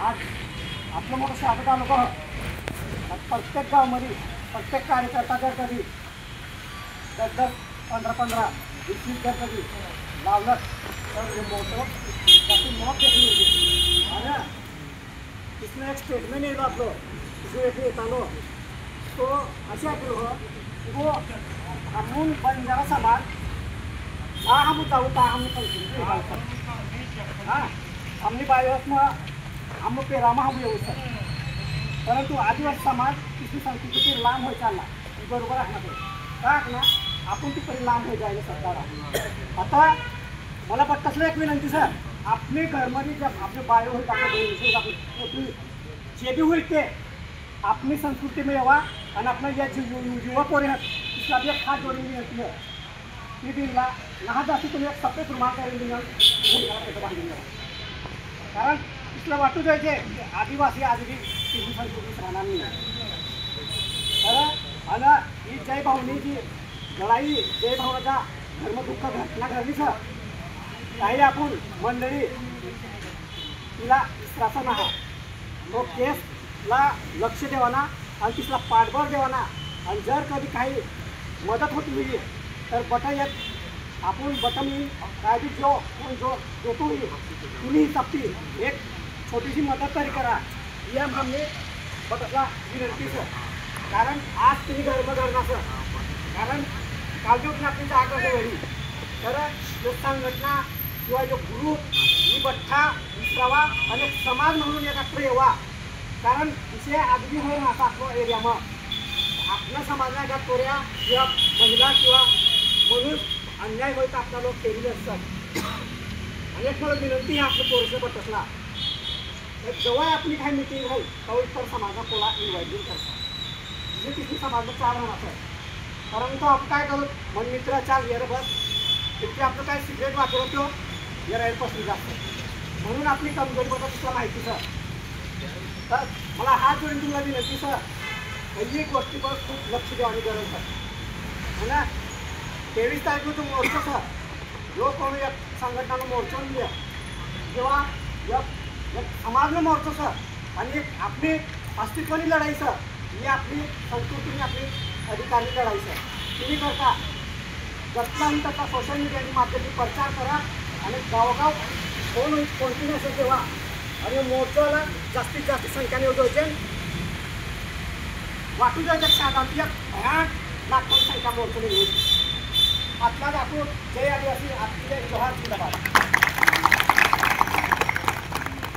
आज आपलं मोठं स्वागत आलं बघ. प्रत्येक गावामध्ये प्रत्येक कार्यकर्ता जर कधी 10-10, 15-15, 20-20 जर कधी लावलं तर हे मोठं त्याची मौत देखील होती. आणि तिथनं एक स्टेटमेंट येईल आपलं जो येथे येताना तो असे आपलं तो आपण बंजारा समाज हा हम जाऊ ता हम हाँ हमने बायोस में हम पेरामा हम येऊ सर. परंतु आदिवासी समाज किसी संस्कृती लांब होत चालला बरोबर आहे ना. का ना आपण ती परी लांब हो जायला सरकार. आता मला पण तसलं एक विनंती सर, आपले घरमध्ये जब आपले बायो होईल आपली जे भी होईल ते अपनी संस्कृती में यावा आणि आपलं या युवा पोरे इसला भी एक खास जोडून विनंती आहे की दिनला लहान जास्ती तुम्ही एक सप्रेट रुमाल करून बांधून द्या. कारण इसला वाटू जायचे आदिवासी आजही तिची संस्कृती राहणार नाही. तर आणि ही जय भावनी जी लढाई जय भावनाचा धर्मदुःख घटना घडली सर. काही आपण मंडळी तिला शासन आहे तो केसला लक्ष देवाना आणि तिसला पाठबळ देवाना. आणि जर कधी काही मदत होती होईल तर बटा येत आपण बटम येईल काय बी जो तो येईल तुम्ही सबती एक छोटीशी मदत तरी करा या आम्ही बटला विनंती सर. कारण आज तुम्ही घरमघर नसं कारण कालजोग आपली जागा वेळी तर जो संघटना किंवा जो ग्रुप ही बठ्ठा विसरावा आणि समाज म्हणून एकत्र येवा. कारण विषय आदमी आहे ना आता आपल्या एरियामध्ये आपल्या समाजाच्या तोऱ्या किंवा महिला किंवा म्हणून अन्याय होत आपला लोक केलेले असतात. आणि एक मला विनंती आहे आपलं पोरसं बटसला जेव्हा आपली काही मिटिंग होईल तेव्हा इतर समाजाला इन्व्हाइटिंग करतात. जे तिथे समाजाचं चालण असं परंतु आपण काय करू मन मित्र चाल येर बस तिथे आपलं काय सिक्रेट वापरतो येरायपासून जास्त म्हणून आपली कमजोरी बद्दल तुला माहिती सर. तर मला हात जोडून तुला विनंती सर पहिली गोष्टीवर खूप लक्ष द्यावं गरज आहे ना. 23 तारखेला तो मोर्चा सर जो कोणी एक संघटनानं मोर्चा लिहिलं किंवा एक समाजनं मोर्चा सर आणि एक आपली अस्तित्वानी लढाई सर ही आपली संस्कृतीने आपली अधिकारी लढाई सर. तुम्ही करता जसलाही त्याचा सोशल मीडियाच्या माध्यमातून प्रचार करा आणि गावोगाव कोणती नसेल तेव्हा आणि मोर्चाला जास्तीत जास्त संख्येने उठवायचे वाटू जायचं साधारण एक भयान लाखोंची संख्या मोर्चाने घेऊन आपला दाखवून जय आदिवासी आपली जय जोहार जिंदाबाद.